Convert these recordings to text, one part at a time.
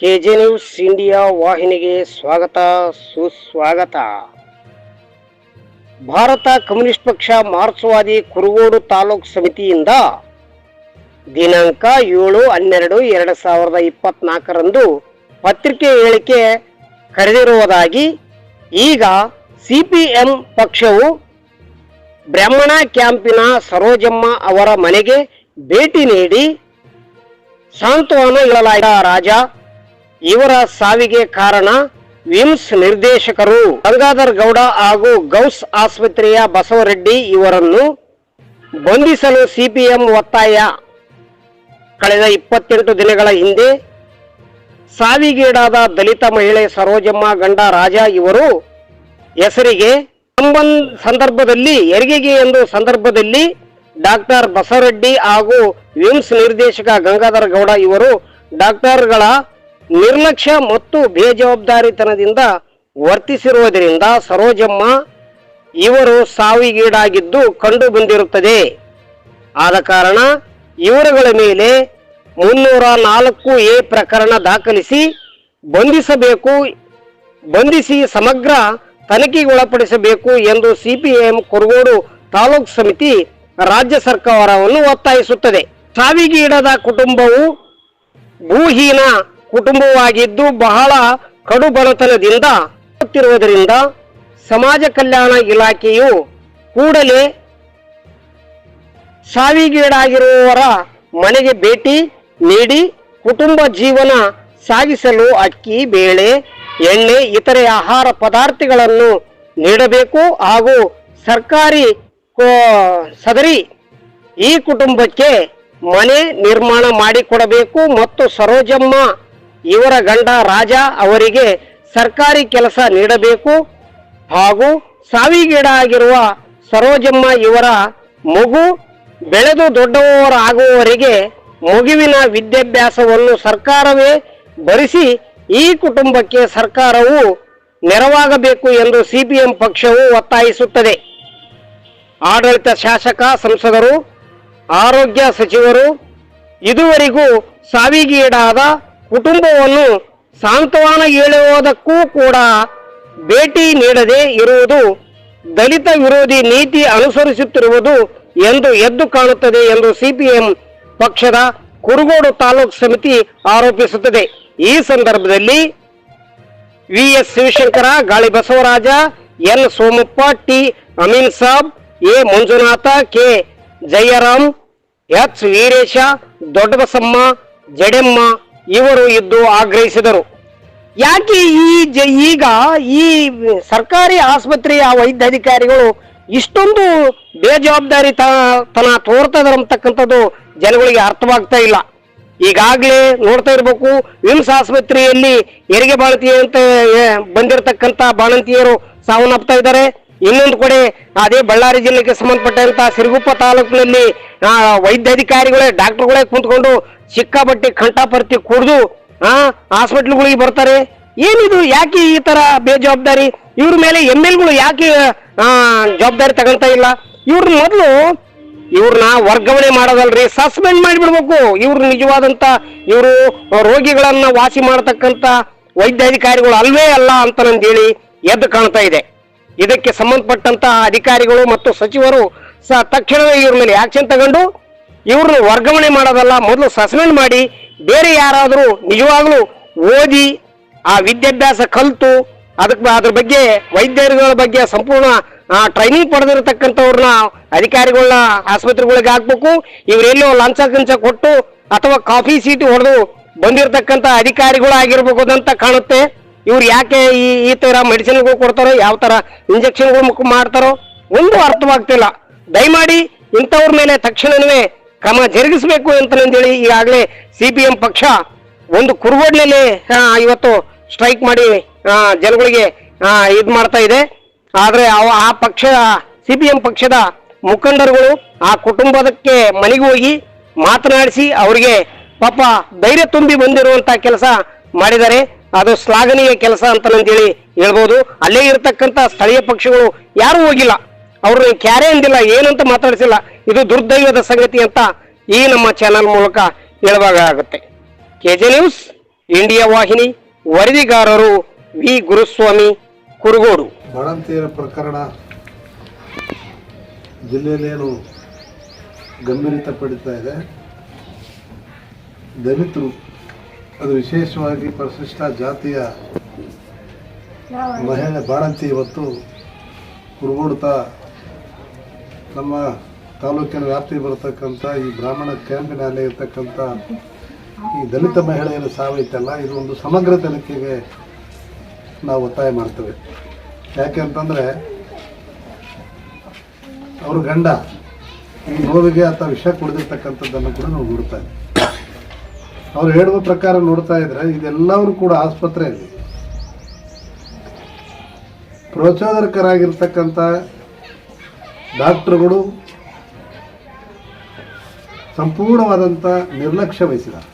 K J news India ವಾಹಿನಿಗೆ ಸ್ವಾಗತ ಸುಸ್ವಾಗತ. ಭಾರತ ಕಮ್ಯುನಿಸ್ಟ್ ಪಕ್ಷ ಮಾರ್ಕ್ಸ್ವಾದಿ ಕುರುಗೋಡು ತಾಲೂಕು ಸಮಿತಿಯಿಂದ ದಿನಾಂಕ 7/12/2024 ಪತ್ರಿಕೆ ಹೇಳಿಕೆ ಕರೆದಿರುವುದಾಗಿ, ಈಗ ಸಿಪಿಎಂ ಪಕ್ಷವು ಬ್ರಾಹ್ಮಣ ಕ್ಯಾಂಪಿನ ಸರೋಜಮ್ಮ ಅವರ ಮನೆಗೆ ಭೇಟಿ ನೀಡಿ ಸಾಂತ್ವನ ಹೇಳಲಾದ ರಾಜ ಇವರ ಸಾವಿಗೆ ಕಾರಣ ವಿಮ್ಸ್ ನಿರ್ದೇಶಕರು ಗಂಗಾಧರ್ ಗೌಡ ಹಾಗೂ ಗೌಸ್ ಆಸ್ಪತ್ರೆಯ ಬಸವರೆಡ್ಡಿ ಇವರನ್ನು ಬಂಧಿಸಲು ಸಿಪಿಎಂ ಒತ್ತಾಯ. ಕಳೆದ 28 ದಿನಗಳ ಹಿಂದೆ ಸಾವಿಗೀಡಾದ ದಲಿತ ಮಹಿಳೆ ಸರೋಜಮ್ಮ ಗಂಡ ರಾಜ ಇವರು ಹೆಸರಿಗೆ ಸಂದರ್ಭದಲ್ಲಿ ಹೆರಿಗೆಗೆ ಎಂದು ಸಂದರ್ಭದಲ್ಲಿ ಡಾಕ್ಟರ್ ಬಸವರೆಡ್ಡಿ ಹಾಗೂ ವಿಮ್ಸ್ ನಿರ್ದೇಶಕ ಗಂಗಾಧರ ಗೌಡ ಇವರು ಡಾಕ್ಟರ್ಗಳ ನಿರ್ಲಕ್ಷ್ಯ ಮತ್ತು ಬೇಜವಾಬ್ದಾರಿತನದಿಂದ ವರ್ತಿಸಿರುವುದರಿಂದ ಸರೋಜಮ್ಮ ಇವರು ಸಾವಿಗೀಡಾಗಿದ್ದು ಕಂಡು ಬಂದಿರುತ್ತದೆ. ಆದ ಕಾರಣ ಇವರುಗಳ ಮೇಲೆ 304A ಪ್ರಕರಣ ದಾಖಲಿಸಿ ಬಂಧಿಸಿ ಸಮಗ್ರ ತನಿಖೆಗೊಳಪಡಿಸಬೇಕು ಎಂದು ಸಿಪಿಎಂ ಕುರುಗೋಡು ತಾಲೂಕು ಸಮಿತಿ ರಾಜ್ಯ ಸರ್ಕಾರವನ್ನು ಒತ್ತಾಯಿಸುತ್ತದೆ. ಸಾವಿಗೀಡಾದ ಕುಟುಂಬವು ಭೂಹೀನ ಕುಟುಂಬವಾಗಿದ್ದು ಬಹಳ ಕಡುಬಡತನದಿಂದ ಇರುವುದರಿಂದ ಸಮಾಜ ಕಲ್ಯಾಣ ಇಲಾಖೆಯು ಕೂಡಲೇ ಸಾವಿಗೀಡಾಗಿರುವವರ ಮನೆಗೆ ಭೇಟಿ ನೀಡಿ ಕುಟುಂಬ ಜೀವನ ಸಾಗಿಸಲು ಅಕ್ಕಿ, ಬೇಳೆ, ಎಣ್ಣೆ, ಇತರೆ ಆಹಾರ ಪದಾರ್ಥಗಳನ್ನು ನೀಡಬೇಕು ಹಾಗೂ ಸದರಿ ಈ ಕುಟುಂಬಕ್ಕೆ ಮನೆ ನಿರ್ಮಾಣ ಮಾಡಿಕೊಡಬೇಕು ಮತ್ತು ಸರೋಜಮ್ಮ ಇವರ ಗಂಡ ರಾಜ ಅವರಿಗೆ ಸರ್ಕಾರಿ ಕೆಲಸ ನೀಡಬೇಕು ಹಾಗೂ ಸಾವಿಗೀಡಾಗಿರುವ ಸರೋಜಮ್ಮ ಇವರ ಮಗು ಬೆಳೆದು ದೊಡ್ಡವರಾಗುವವರೆಗೆ ಮಗುವಿನ ವಿದ್ಯಾಭ್ಯಾಸವನ್ನು ಸರ್ಕಾರವೇ ಭರಿಸಿ ಈ ಕುಟುಂಬಕ್ಕೆ ಸರ್ಕಾರವು ನೆರವಾಗಬೇಕು ಎಂದು ಸಿಪಿಎಂ ಪಕ್ಷವು ಒತ್ತಾಯಿಸುತ್ತದೆ. ಆಡಳಿತ ಶಾಸಕ, ಸಂಸದರು, ಆರೋಗ್ಯ ಸಚಿವರು ಇದುವರೆಗೂ ಸಾವಿಗೀಡಾದ ಕುಟುಂಬವನ್ನು ಸಾಂತ್ವನ ಹೇಳುವುದಕ್ಕೂ ಕೂಡ ಭೇಟಿ ನೀಡದೆ ಇರುವುದು ದಲಿತ ವಿರೋಧಿ ನೀತಿ ಅನುಸರಿಸುತ್ತಿರುವುದು ಎಂದು ಎದ್ದು ಕಾಣುತ್ತದೆ ಎಂದು ಸಿಪಿಎಂ ಪಕ್ಷದ ಕುರುಗೋಡು ತಾಲೂಕು ಸಮಿತಿ ಆರೋಪಿಸುತ್ತದೆ. ಈ ಸಂದರ್ಭದಲ್ಲಿ VS ಶಿವಶಂಕರ, ಗಾಳಿ Basavaraj, N Somappa, T Amin Sab, A Manjunatha, K Jayaram, H Veeresha, Doddabasamma, ಜಡೆಮ್ಮ ಇವರು ಇದ್ದು ಆಗ್ರಹಿಸಿದರು. ಯಾಕೆ ಈಗ ಈ ಸರ್ಕಾರಿ ಆಸ್ಪತ್ರೆಯ ವೈದ್ಯಾಧಿಕಾರಿಗಳು ಇಷ್ಟೊಂದು ಬೇಜವಾಬ್ದಾರಿತನ ತೋರ್ತದಂತಕ್ಕಂಥದ್ದು ಜನಗಳಿಗೆ ಅರ್ಥವಾಗ್ತಾ ಇಲ್ಲ. ಈಗಾಗಲೇ ನೋಡ್ತಾ ಇರಬೇಕು, ವಿಮ್ಸ್ ಆಸ್ಪತ್ರೆಯಲ್ಲಿ ಹೆರಿಗೆ ಬಾಣಂತಿಯರು ಅಂತ ಬಂದಿರತಕ್ಕಂಥ ಬಾಣಂತಿಯರು ಸಾವನ್ನಪ್ತಾ ಇದ್ದಾರೆ. ಇನ್ನೊಂದು ಕಡೆ ಅದೇ ಬಳ್ಳಾರಿ ಜಿಲ್ಲೆಗೆ ಸಂಬಂಧಪಟ್ಟಂತ ಸಿರುಗುಪ್ಪ ತಾಲೂಕಿನಲ್ಲಿ ವೈದ್ಯಾಧಿಕಾರಿಗಳೇ ಡಾಕ್ಟರ್ಗಳೇ ಕುಂತ್ಕೊಂಡು ಸಿಕ್ಕಾಪಟ್ಟಿ ಕಂಠಾಪರ್ತಿ ಕುಡಿದು ಹಾಸ್ಪಿಟ್ಲ್ಗಳಿಗೆ ಬರ್ತಾರೆ. ಏನಿದು? ಯಾಕೆ ಈ ತರ ಬೇಜವಾಬ್ದಾರಿ? ಇವ್ರ ಮೇಲೆ MLಗಳು ಯಾಕೆ ಜವಾಬ್ದಾರಿ ತಗೊಳ್ತಾ ಇಲ್ಲ? ಇವ್ರನ್ನ ವರ್ಗಾವಣೆ ಮಾಡೋದಲ್ರಿ, ಸಸ್ಪೆಂಡ್ ಮಾಡಿಬಿಡ್ಬೇಕು. ಇವ್ರು ನಿಜವಾದಂತ ಇವರು ರೋಗಿಗಳನ್ನ ವಾಸಿ ಮಾಡತಕ್ಕಂತ ವೈದ್ಯಾಧಿಕಾರಿಗಳು ಅಲ್ವೇ ಅಲ್ಲ ಅಂತ ನಂದೇಳಿ ಎದ್ದು ಕಾಣ್ತಾ ಇದೆ. ಇದಕ್ಕೆ ಸಂಬಂಧಪಟ್ಟಂತ ಅಧಿಕಾರಿಗಳು ಮತ್ತು ಸಚಿವರು ತಕ್ಷಣವೇ ಇವ್ರ ಮೇಲೆ ಆಕ್ಷನ್ ತಗೊಂಡು ಇವ್ರನ್ನ ವರ್ಗಾವಣೆ ಮಾಡೋದಲ್ಲ, ಮೊದಲು ಸಸ್ಪೆಂಡ್ ಮಾಡಿ ಬೇರೆ ಯಾರಾದರೂ ನಿಜವಾಗ್ಲೂ ಓದಿ ಆ ವಿದ್ಯಾಭ್ಯಾಸ ಕಲಿತು ಅದ್ರ ಬಗ್ಗೆ ವೈದ್ಯರುಗಳ ಬಗ್ಗೆ ಸಂಪೂರ್ಣ ಟ್ರೈನಿಂಗ್ ಪಡೆದಿರತಕ್ಕಂಥವ್ರನ್ನ ಅಧಿಕಾರಿಗಳನ್ನ ಆಸ್ಪತ್ರೆಗಳಿಗೆ ಹಾಕ್ಬೇಕು. ಇವರೆಲ್ಲೋ ಲಂಚ ಕೊಟ್ಟು ಅಥವಾ ಕಾಫಿ ಸೀಟಿ ಹೊಡೆದು ಬಂದಿರತಕ್ಕಂಥ ಅಧಿಕಾರಿಗಳು ಆಗಿರ್ಬೇಕು ಅಂತ ಕಾಣುತ್ತೆ. ಇವ್ರು ಯಾಕೆ ಈ ತರ ಮೆಡಿಸಿನ್ಗಳು ಕೊಡ್ತಾರೋ, ಯಾವ ತರ ಇಂಜೆಕ್ಷನ್ಗಳು ಮಾಡ್ತಾರೋ ಒಂದು ಅರ್ಥವಾಗ್ತಿಲ್ಲ. ದಯಮಾಡಿ ಇಂಥವ್ರ ಮೇಲೆ ತಕ್ಷಣವೇ ಕ್ರಮ ಜರುಗಿಸಬೇಕು ಅಂತ ಹೇಳಿ ಈಗಾಗಲೇ ಸಿಪಿಎಂ ಪಕ್ಷ ಒಂದು ಕುರುಗೋಡಿನಲ್ಲಿ ಇವತ್ತು ಸ್ಟ್ರೈಕ್ ಮಾಡಿ ಜನಗಳಿಗೆ ಇದು ಮಾಡ್ತಾ ಇದೆ. ಆದ್ರೆ ಆ ಪಕ್ಷ ಸಿಪಿಎಂ ಪಕ್ಷದ ಮುಖಂಡರುಗಳು ಆ ಕುಟುಂಬದಕ್ಕೆ ಮನೆಗೆ ಹೋಗಿ ಮಾತನಾಡಿಸಿ ಅವರಿಗೆ ಪಾಪ ಧೈರ್ಯ ತುಂಬಿ ಬಂದಿರುವಂತ ಕೆಲಸ ಮಾಡಿದ್ದಾರೆ. ಅದು ಶ್ಲಾಘನೀಯ ಕೆಲಸ ಅಂತ ಹೇಳಿ ಹೇಳ್ಬೋದು. ಅಲ್ಲೇ ಇರತಕ್ಕಂತ ಸ್ಥಳೀಯ ಪಕ್ಷಗಳು ಯಾರು ಹೋಗಿಲ್ಲ, ಅವ್ರನ್ನ ಕ್ಯಾರೆ ಅಂದಿಲ್ಲ, ಏನಂತ ಮಾತಾಡಿಸಿಲ್ಲ. ಇದು ದುರ್ದೈವದ ಸಂಗತಿ ಅಂತ ಈ ನಮ್ಮ ಚಾನಲ್ ಮೂಲಕ ಹೇಳುವಾಗ ಆಗುತ್ತೆ. ಕೆಜೆ ನ್ಯೂಸ್ ಇಂಡಿಯಾ ವಾಹಿನಿ ವರದಿಗಾರರು ವಿ ಗುರುಸ್ವಾಮಿ ಕುರುಗೋಡು. ಬಾಣಂತಿಯರ ಪ್ರಕರಣ ಜಿಲ್ಲೆಯಲ್ಲೇನು ಗಂಭೀರತೆ ಪಡೀತಾ ಇದೆ. ದಲಿತರು, ಅದು ವಿಶೇಷವಾಗಿ ಪರಿಶಿಷ್ಟ ಜಾತಿಯ ಮಹಿಳೆ ಬಾಣಂತಿ ಇವತ್ತು ಕುರುಗೋಡ್ತಾ ನಮ್ಮ ತಾಲೂಕಿನ ವ್ಯಾಪ್ತಿ ಬರತಕ್ಕಂಥ ಈ ಬ್ರಾಹ್ಮಣ ಕ್ಯಾಂಪಿನಲ್ಲಿ ಇರ್ತಕ್ಕಂಥ ಈ ದಲಿತ ಮಹಿಳೆಯರ ಸಾವೈತಲ್ಲ, ಇದು ಒಂದು ಸಮಗ್ರ ತನಿಖೆಗೆ ನಾವು ಒತ್ತಾಯ ಮಾಡ್ತೇವೆ. ಯಾಕೆ ಅಂತಂದರೆ ಅವ್ರ ಗಂಡ ಈ ನೋವಿಗೆ ಅಥವಾ ವಿಷ ಕುಡಿದಿರ್ತಕ್ಕಂಥದ್ದನ್ನು ಕೂಡ ನಾವು ನೋಡ್ತಾ ಇದ್ದೀವಿ. ಅವ್ರು ಹೇಳುವ ಪ್ರಕಾರ ನೋಡ್ತಾ ಇದ್ರೆ ಇದೆಲ್ಲರೂ ಕೂಡ ಆಸ್ಪತ್ರೆಯಲ್ಲಿ ಪ್ರಚೋದಕರಾಗಿರ್ತಕ್ಕಂಥ ಡಾಕ್ಟರ್ಗಳು ಸಂಪೂರ್ಣವಾದಂಥ ನಿರ್ಲಕ್ಷ್ಯ ವಹಿಸಿದ್ದಾರೆ.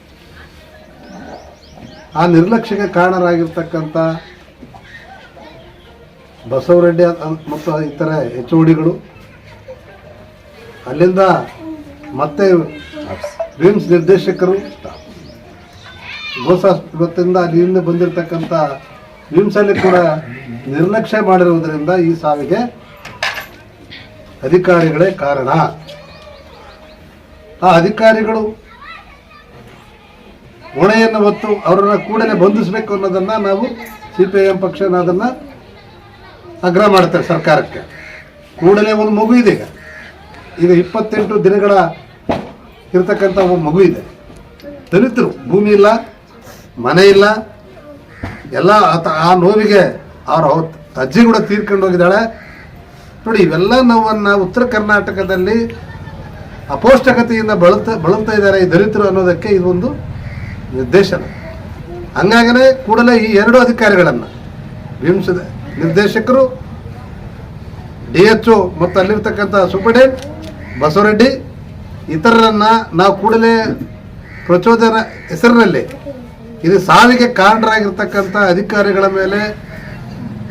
ಆ ನಿರ್ಲಕ್ಷ್ಯಕ್ಕೆ ಕಾರಣರಾಗಿರ್ತಕ್ಕಂಥ ಬಸವರೆಡ್ಡಿ ಮತ್ತು ಇತರ HODಗಳು, ಅಲ್ಲಿಂದ ಮತ್ತೆ ವಿಮ್ಸ್ ನಿರ್ದೇಶಕರು, ಗೋಸಾಸ್ಪತ್ರೆಯಿಂದ ಅಲ್ಲಿಂದ ಬಂದಿರತಕ್ಕಂಥ ವಿಮ್ಸಲ್ಲಿ ಕೂಡ ನಿರ್ಲಕ್ಷ್ಯ ಮಾಡಿರುವುದರಿಂದ ಈ ಸಾವಿಗೆ ಅಧಿಕಾರಿಗಳೇ ಕಾರಣ. ಆ ಅಧಿಕಾರಿಗಳು ಹೊಣೆಯನ್ನು ಹೊತ್ತು ಅವರನ್ನು ಕೂಡಲೇ ಬಂಧಿಸಬೇಕು ಅನ್ನೋದನ್ನು ನಾವು CPIM ಪಕ್ಷ ಅದನ್ನು ಆಗ್ರಹ ಮಾಡ್ತೇವೆ ಸರ್ಕಾರಕ್ಕೆ. ಕೂಡಲೇ ಒಂದು ಮಗು ಇದೆ, ಈಗ 28 ದಿನಗಳ ಇರತಕ್ಕಂಥ ಒಂದು ಮಗು ಇದೆ. ದಲಿತರು, ಭೂಮಿ ಇಲ್ಲ, ಮನೆ ಇಲ್ಲ, ಎಲ್ಲ ಆ ನೋವಿಗೆ ಅವರ ಅಜ್ಜಿ ಕೂಡ ತೀರ್ಕೊಂಡು ಹೋಗಿದ್ದಾಳೆ. ನೋಡಿ, ಇವೆಲ್ಲ ನೋವನ್ನು ಉತ್ತರ ಕರ್ನಾಟಕದಲ್ಲಿ ಅಪೌಷ್ಟಿಕತೆಯಿಂದ ಬಳಲ್ತಾ ಇದ್ದಾರೆ ಈ ದಲಿತರು ಅನ್ನೋದಕ್ಕೆ ಇದೊಂದು ನಿರ್ದೇಶನ. ಹಂಗಾಗನೇ ಕೂಡಲೇ ಈ 2 ಅಧಿಕಾರಿಗಳನ್ನು, ವಿಮ್ಸ್ ನಿರ್ದೇಶಕರು, DHO ಮತ್ತು ಅಲ್ಲಿರ್ತಕ್ಕಂಥ ಸೂಪರ್ಡೆಂಟ್ ಬಸವರೆಡ್ಡಿ ಇತರರನ್ನು ನಾವು ಕೂಡಲೇ ಪ್ರಚೋದನ ಹೆಸರಿನಲ್ಲಿ ಇದು ಸಾವಿಗೆ ಕಾರಣರಾಗಿರ್ತಕ್ಕಂಥ ಅಧಿಕಾರಿಗಳ ಮೇಲೆ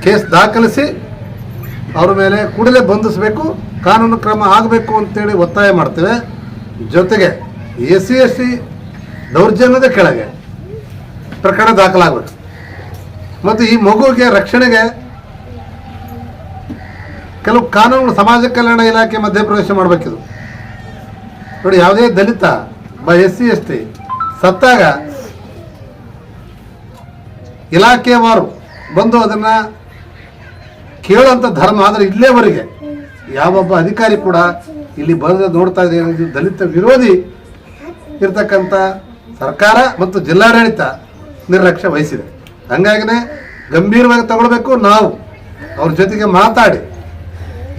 ಕೇಸ್ ದಾಖಲಿಸಿ ಅವ್ರ ಮೇಲೆ ಕೂಡಲೇ ಬಂಧಿಸಬೇಕು, ಕಾನೂನು ಕ್ರಮ ಆಗಬೇಕು ಅಂತೇಳಿ ಒತ್ತಾಯ ಮಾಡ್ತೇವೆ. ಜೊತೆಗೆ SC/ST ದೌರ್ಜನ್ಯದ ಕೆಳಗೆ ಪ್ರಕರಣ ದಾಖಲಾಗಬೇಕು ಮತ್ತು ಈ ಮಗುವಿಗೆ ರಕ್ಷಣೆಗೆ ಕೆಲವು ಕಾನೂನು ಸಮಾಜ ಕಲ್ಯಾಣ ಇಲಾಖೆ ಮಧ್ಯಪ್ರವೇಶ ಮಾಡಬೇಕಿದು. ನೋಡಿ, ಯಾವುದೇ ದಲಿತ SC/ST ಸತ್ತಾಗ ಇಲಾಖೆಯವರು ಬಂದು ಅದನ್ನು ಕೇಳುವಂಥ ಧರ್ಮ. ಆದರೆ ಇಲ್ಲೇವರೆಗೆ ಯಾವೊಬ್ಬ ಅಧಿಕಾರಿ ಕೂಡ ಇಲ್ಲಿ ಬಂದು ನೋಡ್ತಾ ಇದೆ, ದಲಿತ ವಿರೋಧಿ ಇರ್ತಕ್ಕಂಥ ಸರ್ಕಾರ ಮತ್ತು ಜಿಲ್ಲಾಡಳಿತ ನಿರ್ಲಕ್ಷ್ಯ ವಹಿಸಿದೆ. ಹಂಗಾಗಿನೇ ಗಂಭೀರವಾಗಿ ತಗೊಳ್ಬೇಕು. ನಾವು ಅವ್ರ ಜೊತೆಗೆ ಮಾತಾಡಿ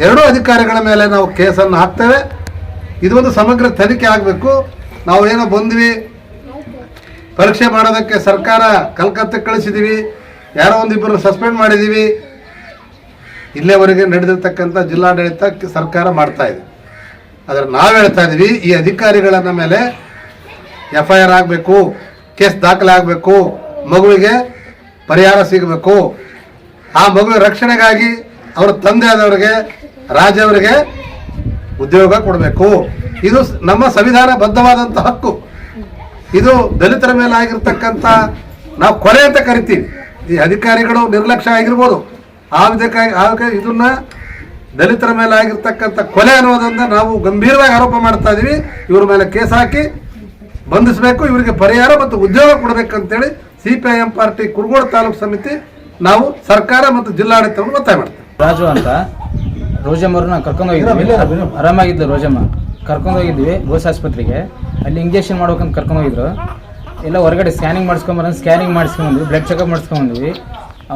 2 ಅಧಿಕಾರಿಗಳ ಮೇಲೆ ನಾವು ಕೇಸನ್ನು ಹಾಕ್ತೇವೆ. ಇದು ಒಂದು ಸಮಗ್ರ ತನಿಖೆ ಆಗಬೇಕು. ನಾವು ಏನೋ ಬಂದ್ವಿ, ಪರೀಕ್ಷೆ ಮಾಡೋದಕ್ಕೆ ಸರ್ಕಾರ ಕಲ್ಕತ್ತೆಗೆ ಕಳಿಸಿದ್ದೀವಿ, ಯಾರೋ ಒಂದಿಬ್ಬರು ಸಸ್ಪೆಂಡ್ ಮಾಡಿದ್ದೀವಿ, ಇಲ್ಲೇವರೆಗೆ ನಡೆದಿರ್ತಕ್ಕಂಥ ಜಿಲ್ಲಾಡಳಿತ ಸರ್ಕಾರ ಮಾಡ್ತಾ ಇದೆ. ಆದರೆ ನಾವು ಹೇಳ್ತಾ ಇದ್ದೀವಿ, ಈ ಅಧಿಕಾರಿಗಳನ್ನ ಮೇಲೆ FIR ಆಗಬೇಕು, ಕೇಸ್ ದಾಖಲಾಗಬೇಕು, ಮಗುವಿಗೆ ಪರಿಹಾರ ಸಿಗಬೇಕು. ಆ ಮಗುವಿನ ರಕ್ಷಣೆಗಾಗಿ ಅವರ ತಂದೆ ಆದವರಿಗೆ, ರಾಜವರಿಗೆ ಉದ್ಯೋಗ ಕೊಡಬೇಕು. ಇದು ನಮ್ಮ ಸಂವಿಧಾನಬದ್ಧವಾದಂಥ ಹಕ್ಕು. ಇದು ದಲಿತರ ಮೇಲೆ ಆಗಿರ್ತಕ್ಕಂಥ ನಾವು ಕೊಲೆ ಅಂತ ಕರಿತೀವಿ. ಈ ಅಧಿಕಾರಿಗಳು ನಿರ್ಲಕ್ಷ್ಯ ಆಗಿರ್ಬೋದು, ಇದನ್ನ ದಲಿತರ ಮೇಲೆ ಆಗಿರ್ತಕ್ಕಂಥ ಕೊಲೆ ಅನ್ನೋದನ್ನ ನಾವು ಗಂಭೀರವಾಗಿ ಆರೋಪ ಮಾಡ್ತಾ ಇದೀವಿ. ಇವ್ರ ಮೇಲೆ ಕೇಸ್ ಹಾಕಿ ಬಂಧಿಸಬೇಕು, ಇವರಿಗೆ ಪರಿಹಾರ ಮತ್ತು ಉದ್ಯೋಗ ಕೊಡಬೇಕಂತೇಳಿ CPIM ಪಾರ್ಟಿ ಕುರುಗೋಡು ತಾಲೂಕು ಸಮಿತಿ ನಾವು ಸರ್ಕಾರ ಮತ್ತು ಜಿಲ್ಲಾಡಳಿತವನ್ನು ಒತ್ತಾಯ ಮಾಡ್ತೇವೆ. ರಾಜು ಅಂತ ರೋಜಮ್ಮವ್ರನ್ನ ಕರ್ಕೊಂಡು ಹೋಗಿದ್ವಿ. ಆರಾಮಾಗಿದ್ದು ರೋಜಮ್ಮ ಕರ್ಕೊಂಡು ಹೋಗಿದ್ವಿ ಗೋಸ್ ಆಸ್ಪತ್ರೆಗೆ. ಅಲ್ಲಿ ಇಂಜೆಕ್ಷನ್ ಮಾಡ್ಬೇಕಂತ ಕರ್ಕೊಂಡು ಹೋಗಿದ್ರು. ಎಲ್ಲ ಹೊರಗಡೆ ಸ್ಕ್ಯಾನಿಂಗ್ ಮಾಡಿಸ್ಕೊಂಡ್ಬಂದ್ವಿ, ಬ್ಲಡ್ ಚೆಕಪ್ ಮಾಡಿಸ್ಕೊಂಡ್ಬಂದ್ವಿ.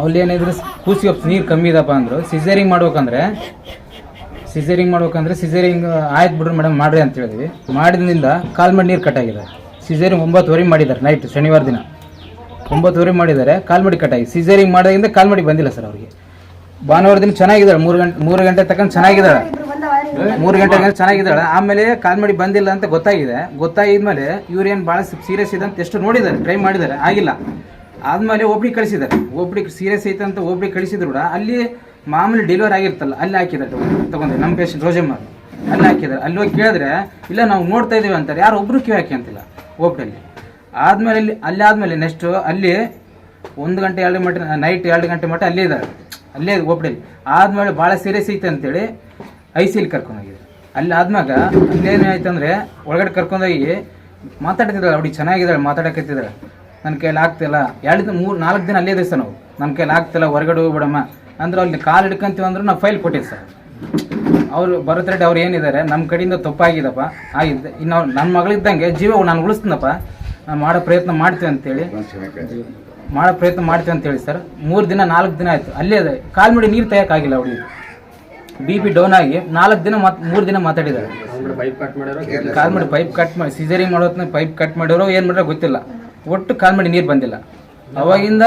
ಅಲ್ಲಿ ಏನಿದ್ರು ಕೂಸಿಗೆ ನೀರು ಕಮ್ಮಿ ಇದಪ್ಪ ಅಂದರು. ಸಿಸೇರಿಂಗ್ ಮಾಡ್ಬೇಕಂದ್ರೆ ಸಿಸೇರಿಂಗ್ ಆಯ್ತು ಬಿಡ್ರಿ ಮೇಡಮ್ ಮಾಡ್ರಿ ಅಂತ ಹೇಳಿದ್ವಿ. ಮಾಡಿದ್ರಿಂದ ಕಾಲ್ ಮಾಡಿ ನೀರು ಕಟ್ಟಾಗಿದೆ. ಸಿಸೇರಿಂಗ್ 9:30 ಮಾಡಿದ್ದಾರೆ, ನೈಟ್ ಶನಿವಾರ ದಿನ 9:30 ಮಾಡಿದ್ದಾರೆ. ಕಾಲ್ಮಡಿ ಕಟ್ಟಾಗಿ ಸಿಸೇರಿಂಗ್ ಮಾಡೋದ್ರಿಂದ ಕಾಲ್ಮಡಿ ಬಂದಿಲ್ಲ ಸರ್ ಅವ್ರಿಗೆ. ಭಾನುವಾರ ದಿನ ಚೆನ್ನಾಗಿದ್ದಾಳೆ, 3 ಗಂಟೆ ತಗೊಂಡು ಚೆನ್ನಾಗಿದ್ದಾಳೆ, 3 ಗಂಟೆ ಚೆನ್ನಾಗಿದ್ದಾಳೆ. ಆಮೇಲೆ ಕಾಲ್ಮಡಿ ಬಂದಿಲ್ಲ ಅಂತ ಗೊತ್ತಾಗಿದ್ಮೇಲೆ ಇವ್ರು ಏನು ಭಾಳ ಸೀರಿಯಸ್ ಇದೆ ಅಂತ ಎಷ್ಟು ನೋಡಿದ್ದಾರೆ, ಟ್ರೈ ಮಾಡಿದ್ದಾರೆ, ಆಗಿಲ್ಲ. ಆದಮೇಲೆ OPD ಕಳಿಸಿದ್ದಾರೆ. OPD ಸೀರಿಯಸ್ ಐತೆ ಅಂತ OPD ಕಳಿಸಿದ್ರು ಕೂಡ ಅಲ್ಲಿ ಮಾಮೂಲಿ ಡೆಲಿವರಿ ಆಗಿರ್ತಲ್ಲ ಅಲ್ಲಿ ಹಾಕಿದ್ದಾರೆ ತಗೊಂಡ್ರೆ ನಮ್ಮ ಪೇಷಂಟ್ ರೋಜಮ್ಮ ಅಲ್ಲಿ ಹಾಕಿದ್ದಾರೆ. ಅಲ್ಲಿ ಹೋಗಿ ಕೇಳಿದ್ರೆ ಇಲ್ಲ ನಾವು ನೋಡ್ತಾ ಇದ್ದೀವಿ ಅಂತಾರೆ. ಯಾರು ಒಬ್ರು ಕಿವಿ ಹಾಕಿ ಅಂತಿಲ್ಲ OPD. ಆದಮೇಲೆ ಅಲ್ಲಿ ಆದಮೇಲೆ ನೆಕ್ಸ್ಟು ಅಲ್ಲಿ 1 ಗಂಟೆ 2 ಗಂಟೆ ನೈಟ್ 2 ಗಂಟೆ ಮಟ್ಟ ಅಲ್ಲೇ ಇದ್ದಾರೆ, ಅಲ್ಲೇ ಓಪಡಿಲಿ. ಆದಮೇಲೆ ಭಾಳ ಸೀರಿಯಸ್ ಐತೆ ಅಂತೇಳಿ ICL ಕರ್ಕೊಂಡೋಗಿದ್ದಾರೆ. ಅಲ್ಲಿ ಆದ್ಮ್ಯಾಗ ಅಲ್ಲೇನಾಯ್ತು ಅಂದರೆ ಒಳಗಡೆ ಕರ್ಕೊಂಡೋಗಿ ಮಾತಾಡ್ತಿದ್ದಾಳೆ, ಅವ್ರಿಗೆ ಚೆನ್ನಾಗಿದ್ದಾಳೆ, ಮಾತಾಡಕತ್ತಿದ್ದಾಳೆ. ನನ್ನ ಕೈಲಿ ಆಗ್ತಿಲ್ಲ, 2-3-4 ದಿನ ಅಲ್ಲೇ ಇದೆ ಸರ್ ನಾವು. ನನ್ನ ಕೈಲಿ ಆಗ್ತಿಲ್ಲ, ಹೊರಗಡೆ ಹೋಗ್ಬಿಡಮ್ಮ ಅಂದ್ರೆ ಅಲ್ಲಿ ಕಾಲು ಹಿಡ್ಕೊಂತೀವಿ ಅಂದ್ರೆ ನಾವು ಫೈಲ್ ಕೊಟ್ಟಿದ್ದು ಸರ್. ಅವರು ಬರೋತ್ರೆಡ್ಡಿ ಅವ್ರು ಏನಿದ್ದಾರೆ, ನಮ್ಮ ಕಡೆಯಿಂದ ತಪ್ಪಾಗಿದ್ದಪ್ಪ ಆಗಿದೆ, ಇನ್ನು ನನ್ನ ಮಗಳಿದ್ದಂಗೆ ಜೀವ ನಾನು ಉಳಿಸ್ತೀನಪ್ಪ, ನಾನು ಮಾಡೋ ಪ್ರಯತ್ನ ಮಾಡ್ತೀವಿ ಅಂತೇಳಿ ಸರ್. 3 ದಿನ 4 ದಿನ ಆಯಿತು ಅಲ್ಲೇ ಇದೆ. ಕಾಲು ಮಾಡಿ ನೀರು ತೆಗೋಕ್ಕಾಗಿಲ್ಲ ಅವ್ರಿಗೆ, BP ಡೌನ್ ಆಗಿ 4 ದಿನ 3 ದಿನ ಮಾತಾಡಿದ್ದಾರೆ. ಕಾಲ್ ಮಾಡಿ ಪೈಪ್ ಕಟ್ ಮಾಡಿ ಸಿಜರಿಂಗ್ ಮಾಡೋತ್ನ ಪೈಪ್ ಕಟ್ ಮಾಡಿರೋ ಏನು ಮಾಡಿರೋ ಗೊತ್ತಿಲ್ಲ, ಒಟ್ಟು ಕಾಲ್ ಮಾಡಿ ನೀರು ಬಂದಿಲ್ಲ. ಅವಾಗಿಂದ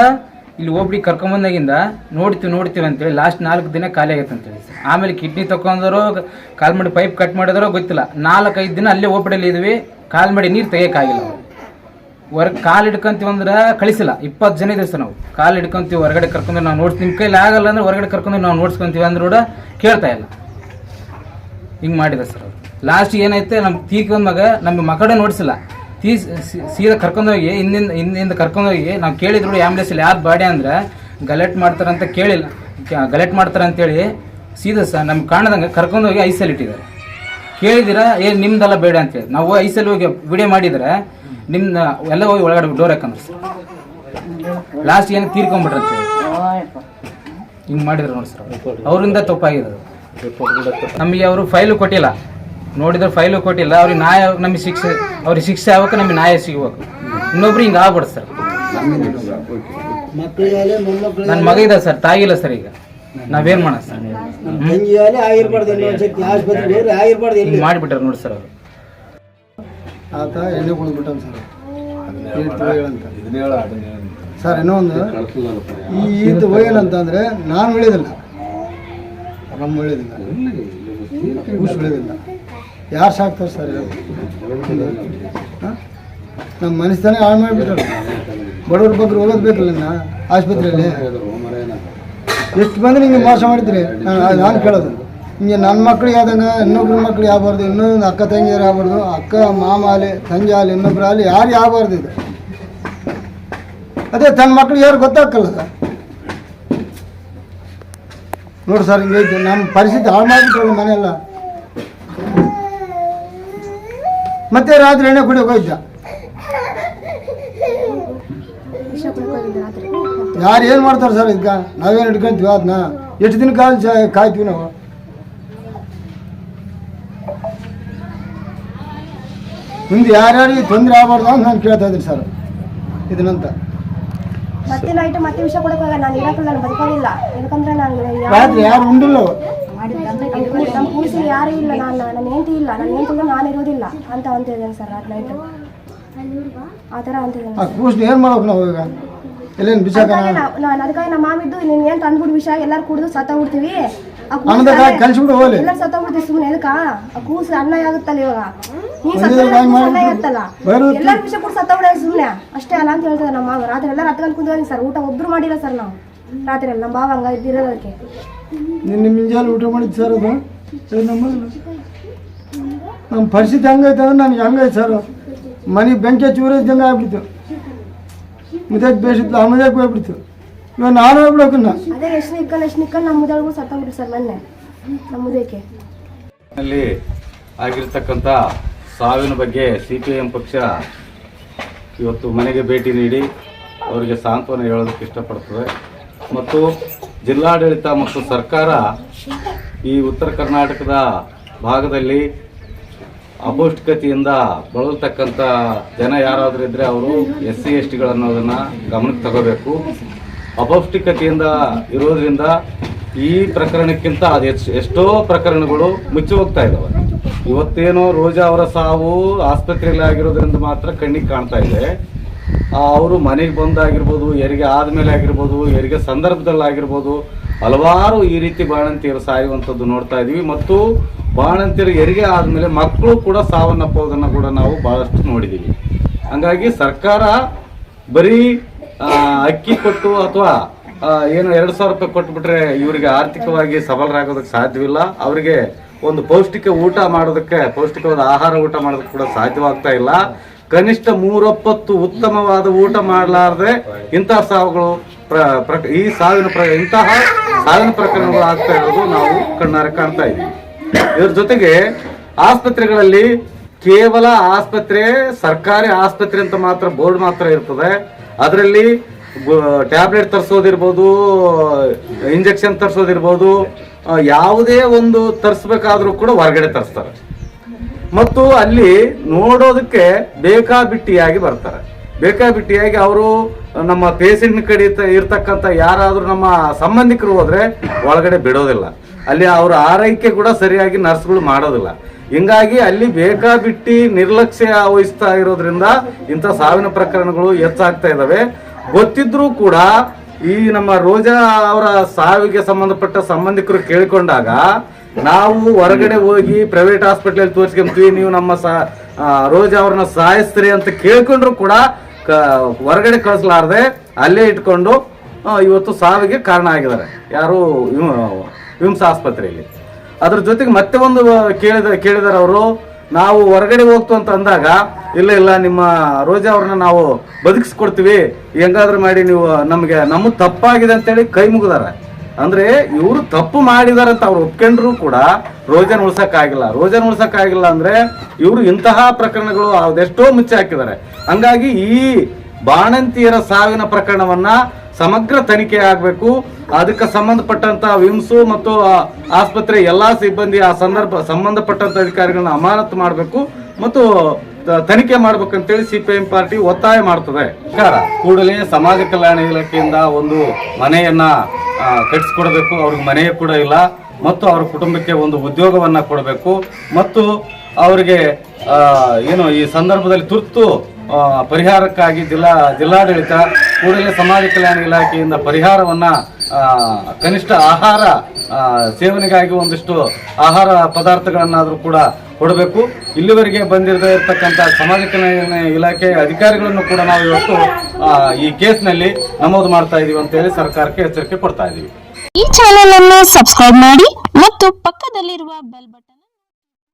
ಇಲ್ಲಿ OPD ಕರ್ಕೊಂಬಂದಾಗಿಂದ ನೋಡ್ತೀವಿ ಅಂತೇಳಿ ಲಾಸ್ಟ್ 4 ದಿನ ಖಾಲಿ ಆಗೈತೆ ಅಂತೇಳಿ ಸರ್. ಆಮೇಲೆ ಕಿಡ್ನಿ ತಗೊಂಡರೋ ಕಾಲ್ ಮಾಡಿ ಪೈಪ್ ಕಟ್ ಮಾಡಿದಾರೋ ಗೊತ್ತಿಲ್ಲ. 4-5 ದಿನ ಅಲ್ಲೇ OPDಯಲ್ಲಿ ಇದ್ವಿ, ಕಾಲ್ ಮಾಡಿ ನೀರು ತೆಗೋಕ್ಕಾಗಿಲ್ಲ. ಹೊರಗೆ ಕಾಲು ಹಿಡ್ಕೊಂತೀವಿ ಅಂದ್ರೆ ಕಳಿಸಿಲ್ಲ. 20 ಜನ ಇದೆ ಸರ್ ನಾವು. ಕಾಲು ಹಿಡ್ಕೊಂತೀವಿ, ಹೊರಗಡೆ ಕರ್ಕೊಂಡು ನಾವು ನೋಡ್ತೀವಿ, ನಿಮ್ಮ ಕೈಲಿ ಆಗಲ್ಲ ಅಂದ್ರೆ ಹೊರಗಡೆ ಕರ್ಕೊಂಡು ನಾವು ನೋಡ್ಸ್ಕೊಂತೀವಿ ಅಂದ್ರೆ ಕೂಡ ಕೇಳ್ತಾ ಇಲ್ಲ. ಹಿಂಗೆ ಮಾಡಿದೆ ಸರ್ ಅವರು. ಲಾಸ್ಟ್ ಏನೈತೆ ನಮ್ಗೆ ತೀಕೊಂಡಾಗ ನಮ್ಮ ಮಕ್ಕಳೇ ನೋಡಿಸಿಲ್ಲ, ಸೀದಾ ಕರ್ಕೊಂಡೋಗಿ ಹಿಂದಿಂದ ಕರ್ಕೊಂಡೋಗಿ ನಾವು ಕೇಳಿದ್ರು ಆ್ಯಂಬುಲೆನ್ಸಲ್ಲಿ ಯಾರು ಬಾಡಿ ಅಂದ್ರೆ ಗಲೆಟ್ ಮಾಡ್ತಾರಂತ ಕೇಳಿಲ್ಲ, ಗಲೆಟ್ ಮಾಡ್ತಾರೆ ಅಂತೇಳಿ ಸೀದಾ ಸರ್ ನಮ್ಗೆ ಕಾಣದಂಗೆ ಕರ್ಕೊಂಡೋಗಿ ICL ಇಟ್ಟಿದ್ದಾರೆ. ಕೇಳಿದಿರ ನಿಮ್ದೆಲ್ಲ ಬೇಡ ಅಂತೇಳಿ ನಾವು ICL ಹೋಗಿ ವಿಡಿಯೋ ಮಾಡಿದ್ರೆ ನಿಮ್ದು ಎಲ್ಲ ಹೋಗಿ ಒಳಗಡೆ ಡೋರ್ ಹಾಕಂದ್ರೆ ಸರ್. ಲಾಸ್ಟ್ ಏನು ತೀರ್ಕೊಂಡ್ಬಿಟ್ರಂತೆ ಹಿಂಗೆ ಮಾಡಿದ್ರು ನೋಡಿ ಸರ್. ಅವರಿಂದ ತಪ್ಪಾಗಿರೋದು. ನಮಗೆ ಅವರು ಫೈಲು ಕೊಟ್ಟಿಲ್ಲ, ನೋಡಿದ್ರೆ ಫೈಲು ಕೊಟ್ಟಿಲ್ಲ. ಅವ್ರಿಗೆ ನ್ಯಾಯ, ನಮಗೆ ಶಿಕ್ಷೆ ಆಗ್ಬೇಕು, ನಮಗೆ ನ್ಯಾಯ ಸಿಗ್ಬೇಕು. ಇನ್ನೊಬ್ರು ಹಿಂಗೆ ಆಗ್ಬಿಡ್ತು ಸರ್. ನನ್ನ ಮಗ ಇದೆ ಸರ್, ತಾಯಿಲ್ಲ ಸರ್. ಈಗ ನಾವೇನು ಮಾಡೋಣ ಸರ್? ಮಾಡಿಬಿಟ್ಟಾರೆ ನೋಡಿ ಸರ್ ಅವರು. ಆತ ಎಣ್ಣೆ ಕುಡಿದ್ಬಿಟ್ಟಾನ ಸರ್, ಸರ್. ಇನ್ನೊಂದು ಇದು ಏನಂತಂದರೆ ನಾನು ಉಳಿಯೋದಿಲ್ಲ, ನಮ್ಮ ಉಳಿಯೋದಿಲ್ಲ, ಖುಷಿ ಉಳಿಯೋದಿಲ್ಲ. ಯಾರು ಸಾಕ್ತಾರೆ ಸರ್? ನಮ್ಮ ಮನಸ್ಸನ್ನೇ ಹಾಳು ಮಾಡಿಬಿಟ್ಟಾರೆ. ಬಡವ್ರ ಬಗ್ಗೆ ಹೋಗೋದು ಬೇಕಲ್ಲ ನಾ ಆಸ್ಪತ್ರೆಯಲ್ಲಿ. ಎಷ್ಟು ಮಂದಿ ನಿಂಗೆ ಮೋಸ ಮಾಡಿದ್ರಿ? ನಾನು ಕೇಳೋದು ಹಿಂಗೆ ನನ್ನ ಮಕ್ಳಿಗೆ ಆದಂಗೆ ಇನ್ನೊಬ್ರ ಮಕ್ಳಿಗೆ ಆಗಬಾರ್ದು, ಇನ್ನೊಂದು ಅಕ್ಕ ತಂಗಿಯರು ಆಗಬಾರ್ದು, ಅಕ್ಕ ಮಾಮ ಆಗಲಿ ತಂಗಿ ಆಗಲಿ ಇನ್ನೊಬ್ರು ಆಗಲಿ ಯಾರು ಆಗಬಾರ್ದು. ಇದು ಅದೇ ತನ್ನ ಮಕ್ಳಿಗೆ ಯಾರು ಗೊತ್ತಾಗಲ್ಲ ನೋಡಿ ಸರ್. ಹಿಂಗೈತೆ ನಮ್ಮ ಪರಿಸ್ಥಿತಿ ಹಾಳು ಮಾಡಿಬಿಟ್ರಲ್ಲ ಮನೆಯೆಲ್ಲ. ಮತ್ತೆ ರಾತ್ರಿ ಎಣ್ಣೆ ಕುಡಿಯೋಕೆ ಹೋಯ್ತ. ಯಾರು ಏನು ಮಾಡ್ತಾರೆ ಸರ್? ಇದಕ್ಕೆ ನಾವೇನು ಹಿಡ್ಕೊಂತೀವಿ ಅದನ್ನ? ಎಷ್ಟು ದಿನ ಕಾಯ್ತೀವಿ ನಾವು? ಮುಂದೆ ಯಾರ್ಯಾರಿಗೆ ತೊಂದರೆ ಆಗಬಾರ್ದು ಅಂತ ನಾನು ಕೇಳ್ತಾ ಇದ್ದೀನಿ ಸರ್ ಇದನ್ನಂತ. ಮತ್ತೆ ನೈಟ್ ಮತ್ತೆ ವಿಷಯ ಕೊಡಕ್ಕೆ ನಾನು ಇರಕ್ಕೆ ನಾನು ಬದುಕೋದಿಲ್ಲ. ಯಾಕಂದ್ರೆ ನಾನು ರಾತ್ರಿ ಯಾರು ಉಂಡಿಲ್ಲ, ನಮ್ಮ ಕೂಸಿ ಯಾರು ಇಲ್ಲ, ನನ್ನ ಹೆಂಡತಿ ಇಲ್ಲ, ನನ್ನ ಹೆಂಡತಿ ನಾನು ಇರೋದಿಲ್ಲ ಅಂತ ಅಂತಿದ್ದೇನೆ ಸರ್. ರಾತ್ರಿ ನೈಟ್ ಆ ಥರ ಅಂತಿದ್ದೇನೆ. ಆ ಕೂಸ್ನ ಏನು ಮಾಡ್ಬೇಕು ನಾವು ಈಗ? ಎಲ್ಲೇನು ಬಿಸಾಕ? ನಾನು ಅದಕ್ಕಾಗಿ ನಮ್ಮ ಮಾಮಿದ್ದು ನೀನು ಏನು ತಂದ್ಬಿಡು ವಿಷಯ, ಎಲ್ಲರೂ ಕುಡಿದು ಸತ್ತೋಗ್ಬಿಡ್ತೀವಿ, ಕಲ್ಸಿಬಿಡು ಹೋಗ್ಲಿ, ಎಲ್ಲ ಸತ್ತೋಗ್ಬಿಡ್ತೀವಿ ಸುಮ್ಮನೆ. ಅದಕ್ಕ ಆ ಕೂಸು ಅನ್ನ ಆಗುತ್ತಲ್ಲ ಇವಾಗ, ನೀನು ಅನ್ನ ಆಗುತ್ತಲ್ಲ, ಎಲ್ಲರೂ ವಿಷಯ ಕೂಡ ಸತ್ತೋಗ್ಬಿಡ ಸುಮ್ಮನೆ ಅಷ್ಟೇ ಅಲ್ಲ ಅಂತ ಹೇಳ್ತಾರೆ ನಮ್ಮ ಮಾವ. ರಾತ್ರಿ ಎಲ್ಲರೂ ಹತ್ಕೊಂಡು ಕುಂತಿದ್ದೀನಿ ಸರ್. ಊಟ ಒಬ್ರು ಮಾಡಿಲ್ಲ ಸರ್ ನಾವು ರಾತ್ರಿ ಎಲ್ಲ. ನಮ್ಮ ಬಾವ ಹಂಗ ಇದ್ದಿರೋದಕ್ಕೆ ನಿನ್ನ ಮುಂಜಾನೆ ಊಟ ಮಾಡಿದ್ದು ಸರ್. ಅದು ನಮ್ಮ ಪರಿಸ್ಥಿತಿ ಹಂಗೈತೆ ಅಂದ್ರೆ ನನಗೆ ಹಂಗೈತೆ ಸರ್. ಮನೆಗೆ ಬೆಂಕಿ ಹಚ್ಚಿ ಊರಿದ್ದಂಗೆ ಆಗ್ಬಿಡ್ತು. ಮುದ್ದೆ ಬೇಸಿತ್ತು ಆ ಮುದ್ದೆ ಹೋಗ್ಬಿಡ್ತು. ಇವಾಗ ನಾನು ಹೋಗ್ಬಿಡೋಕು ಅದೇ ಎಷ್ಟು ನಿಕ್ಕಲ್ಲಿ ನಮ್ಮ ಮುದ್ದೆಗೂ ಸತ್ತೋಗ್ಬಿಟ್ಟು ಸರ್ ಮೊನ್ನೆ ನಮ್ಮ ಮುದ್ದೆಗೆ. ಅಲ್ಲಿ ಆಗಿರ್ತಕ್ಕಂಥ ಸಾವಿನ ಬಗ್ಗೆ CPIM ಪಕ್ಷ ಇವತ್ತು ಮನೆಗೆ ಭೇಟಿ ನೀಡಿ ಅವರಿಗೆ ಸಾಂತ್ವನ ಹೇಳೋದಕ್ಕೆ ಇಷ್ಟಪಡ್ತದೆ. ಮತ್ತು ಜಿಲ್ಲಾಡಳಿತ ಮತ್ತು ಸರ್ಕಾರ ಈ ಉತ್ತರ ಕರ್ನಾಟಕದ ಭಾಗದಲ್ಲಿ ಅಪೌಷ್ಟಿಕತೆಯಿಂದ ಬಳಲ್ತಕ್ಕಂಥ ಜನ ಯಾರಾದರೂ ಇದ್ದರೆ ಅವರು SC STಗಳನ್ನೋದನ್ನು ಗಮನಕ್ಕೆ ತಗೋಬೇಕು. ಅಪೌಷ್ಟಿಕತೆಯಿಂದ ಇರೋದ್ರಿಂದ ಈ ಪ್ರಕರಣಕ್ಕಿಂತ ಅದು ಎಷ್ಟೋ ಪ್ರಕರಣಗಳು ಮುಚ್ಚಿ ಹೋಗ್ತಾ ಇದ್ದಾವೆ. ಇವತ್ತೇನೋ ರೋಜಾ ಅವರ ಸಾವು ಆಸ್ಪತ್ರೆಯಲ್ಲಿ ಆಗಿರೋದ್ರಿಂದ ಮಾತ್ರ ಕಣ್ಣಿಗೆ ಕಾಣ್ತಾ ಇದೆ. ಅವರು ಮನೆಗೆ ಬಂದಾಗಿರ್ಬೋದು, ಹೆರಿಗೆ ಆದಮೇಲೆ ಆಗಿರ್ಬೋದು, ಹೆರಿಗೆ ಸಂದರ್ಭದಲ್ಲಿ ಆಗಿರ್ಬೋದು, ಹಲವಾರು ಈ ರೀತಿ ಬಾಣಂತಿಯರು ಸಾಯುವಂಥದ್ದು ನೋಡ್ತಾ ಇದ್ದೀವಿ. ಮತ್ತು ಬಾಣಂತಿಯರು ಹೆರಿಗೆ ಆದಮೇಲೆ ಮಕ್ಕಳು ಕೂಡ ಸಾವನ್ನಪ್ಪೋದನ್ನು ಕೂಡ ನಾವು ಭಾಳಷ್ಟು ನೋಡಿದ್ದೀವಿ. ಹಾಗಾಗಿ ಸರ್ಕಾರ ಬರೀ ಅಕ್ಕಿ ಕೊಟ್ಟು ಅಥವಾ ಏನು 2,000 ರೂಪಾಯಿ ಕೊಟ್ಬಿಟ್ರೆ ಇವರಿಗೆ ಆರ್ಥಿಕವಾಗಿ ಸಬಲರಾಗೋದಕ್ಕೆ ಸಾಧ್ಯವಿಲ್ಲ. ಅವರಿಗೆ ಒಂದು ಪೌಷ್ಟಿಕ ಊಟ ಮಾಡೋದಕ್ಕೆ, ಪೌಷ್ಟಿಕವಾದ ಆಹಾರ ಊಟ ಮಾಡೋದಕ್ಕೆ ಕೂಡ ಸಾಧ್ಯವಾಗ್ತಾ ಇಲ್ಲ. ಕನಿಷ್ಠ 3 ಉತ್ತಮವಾದ ಊಟ ಮಾಡಲಾರದೆ ಇಂತಹ ಸಾವುಗಳು ಇಂತಹ ಸಾವಿನ ಪ್ರಕರಣಗಳು ಆಗ್ತಾ ಇರೋದು ನಾವು ಕಣ್ಣಾರೆ ಕಾಣ್ತಾ ಇದ್ದೀವಿ. ಇದ್ರ ಜೊತೆಗೆ ಆಸ್ಪತ್ರೆಗಳಲ್ಲಿ ಕೇವಲ ಆಸ್ಪತ್ರೆ, ಸರ್ಕಾರಿ ಆಸ್ಪತ್ರೆ ಅಂತ ಮಾತ್ರ ಬೋರ್ಡ್ ಮಾತ್ರ ಇರ್ತದೆ. ಅದರಲ್ಲಿ ಟ್ಯಾಬ್ಲೆಟ್ ತರಿಸೋದಿರ್ಬೋದು, ಇಂಜೆಕ್ಷನ್ ತರಿಸೋದಿರ್ಬೋದು, ಯಾವುದೇ ಒಂದು ತರಿಸ್ಬೇಕಾದ್ರೂ ಕೂಡ ಹೊರಗಡೆ ತರಿಸ್ತಾರೆ. ಮತ್ತು ಅಲ್ಲಿ ನೋಡೋದಕ್ಕೆ ಬೇಕಾಬಿಟ್ಟಿಯಾಗಿ ಬರ್ತಾರೆ. ಬೇಕಾಬಿಟ್ಟಿಯಾಗಿ ಅವರು ನಮ್ಮ ಪೇಷಂಟ್ ಕಡೆ ಇರ್ತಕ್ಕಂಥ ಯಾರಾದರೂ ನಮ್ಮ ಸಂಬಂಧಿಕರು ಹೋದ್ರೆ ಒಳಗಡೆ ಬಿಡೋದಿಲ್ಲ. ಅಲ್ಲಿ ಅವರ ಆರೈಕೆ ಕೂಡ ಸರಿಯಾಗಿ ನರ್ಸ್ಗಳು ಮಾಡೋದಿಲ್ಲ. ಹಿಂಗಾಗಿ ಅಲ್ಲಿ ಬೇಕಾಬಿಟ್ಟಿ ನಿರ್ಲಕ್ಷ್ಯ ವಹಿಸ್ತಾ ಇರೋದ್ರಿಂದ ಇಂಥ ಸಾವಿನ ಪ್ರಕರಣಗಳು ಹೆಚ್ಚಾಗ್ತಾ ಇದ್ದಾವೆ. ಗೊತ್ತಿದ್ರೂ ಕೂಡ ಈ ನಮ್ಮ ರೋಜಾ ಅವರ ಸಾವಿಗೆ ಸಂಬಂಧಪಟ್ಟ ಸಂಬಂಧಿಕರು ಕೇಳಿಕೊಂಡಾಗ ನಾವು ಹೊರಗಡೆ ಹೋಗಿ ಪ್ರೈವೇಟ್ ಹಾಸ್ಪಿಟಲ್ ತೋರಿಸ್ಕೊಂತೀವಿ, ನೀವು ನಮ್ಮ ರೋಜಾ ಅವ್ರನ್ನ ಸಾಯಿಸ್ತೀರಿ ಅಂತ ಕೇಳ್ಕೊಂಡ್ರು ಕೂಡ ಹೊರಗಡೆ ಕಳಿಸ್ಲಾರ್ದೆ ಅಲ್ಲೇ ಇಟ್ಕೊಂಡು ಇವತ್ತು ಸಾವಿಗೆ ಕಾರಣ ಆಗಿದ್ದಾರೆ ಯಾರು ವಿಮ್ಸ್ ಆಸ್ಪತ್ರೆಯಲ್ಲಿ. ಅದ್ರ ಜೊತೆಗೆ ಮತ್ತೆ ಒಂದು ಕೇಳಿದಾರೆ ಅವರು, ನಾವು ಹೊರಗಡೆ ಹೋಗ್ತು ಅಂತ ಅಂದಾಗ ಇಲ್ಲ ನಿಮ್ಮ ರೋಜಾ ಅವ್ರನ್ನ ನಾವು ಬದುಕಿಸ್ಕೊಡ್ತೀವಿ, ಹೆಂಗಾದ್ರೂ ಮಾಡಿ ನೀವು ನಮ್ಮ ತಪ್ಪಾಗಿದೆ ಅಂತೇಳಿ ಕೈ ಮುಗಿದಾರೆ. ಅಂದ್ರೆ ಇವರು ತಪ್ಪು ಮಾಡಿದಾರೆ ಅಂತ ಅವ್ರು ಒಪ್ಕೊಂಡ್ರು ಕೂಡ ರೋಜಾನ ಉಳ್ಸಕ್ಕಾಗಿಲ್ಲ ಅಂದ್ರೆ ಇವರು ಇಂತಹ ಪ್ರಕರಣಗಳು ಅದೆಷ್ಟೋ ಮುಚ್ಚಿ ಹಾಕಿದ್ದಾರೆ. ಹಂಗಾಗಿ ಈ ಬಾಣಂತಿಯರ ಸಾವಿನ ಪ್ರಕರಣವನ್ನ ಸಮಗ್ರ ತನಿಖೆ ಆಗಬೇಕು. ಅದಕ್ಕೆ ಸಂಬಂಧಪಟ್ಟಂತ ವಿಮ್ಸು ಮತ್ತು ಆಸ್ಪತ್ರೆ ಎಲ್ಲಾ ಸಿಬ್ಬಂದಿ ಸಂಬಂಧಪಟ್ಟಂತ ಅಧಿಕಾರಿಗಳನ್ನ ಅಮಾನತು ಮಾಡಬೇಕು ಮತ್ತು ತನಿಖೆ ಮಾಡ್ಬೇಕಂತೇಳಿ CPIM ಪಾರ್ಟಿ ಒತ್ತಾಯ ಮಾಡ್ತದೆ. ಸರ್ಕಾರ ಕೂಡಲೇ ಸಮಾಜ ಕಲ್ಯಾಣ ಇಲಾಖೆಯಿಂದ ಒಂದು ಮನೆಯನ್ನ ಕಟ್ಟಿಸ್ಕೊಡ್ಬೇಕು. ಅವ್ರಿಗೆ ಮನೆಯೇ ಕೂಡ ಇಲ್ಲ. ಮತ್ತು ಅವರ ಕುಟುಂಬಕ್ಕೆ ಒಂದು ಉದ್ಯೋಗವನ್ನ ಕೊಡಬೇಕು. ಮತ್ತು ಅವರಿಗೆ ಈ ಸಂದರ್ಭದಲ್ಲಿ ತುರ್ತು ಪರಿಹಾರಕ್ಕಾಗಿ ಜಿಲ್ಲಾಡಳಿತ ಕೂಡಲೇ ಸಮಾಜ ಕಲ್ಯಾಣ ಇಲಾಖೆಯಿಂದ ಪರಿಹಾರವನ್ನ ಕನಿಷ್ಠ ಆಹಾರ ಸೇವನೆಗಾಗಿ ಒಂದಿಷ್ಟು ಆಹಾರ ಪದಾರ್ಥಗಳನ್ನಾದರೂ ಕೂಡ ಕೊಡಬೇಕು. ಇಲ್ಲಿವರೆಗೆ ಬಂದಿರದೇ ಇರತಕ್ಕಂಥ ಸಮಾಜ ಕಲ್ಯಾಣ ಇಲಾಖೆ ಅಧಿಕಾರಿಗಳನ್ನು ಕೂಡ ನಾವು ಇವತ್ತು ಈ ಕೇಸ್ನಲ್ಲಿ ನಮೂದು ಮಾಡ್ತಾ ಇದೀವಿ ಅಂತ ಹೇಳಿ ಸರ್ಕಾರಕ್ಕೆ ಎಚ್ಚರಿಕೆ ಕೊಡ್ತಾ ಇದೀವಿ. ಈ ಚಾನೆಲ್ ಅನ್ನು ಸಬ್ಸ್ಕ್ರೈಬ್ ಮಾಡಿ ಮತ್ತು ಪಕ್ಕದಲ್ಲಿರುವ ಬೆಲ್ ಬಟನ್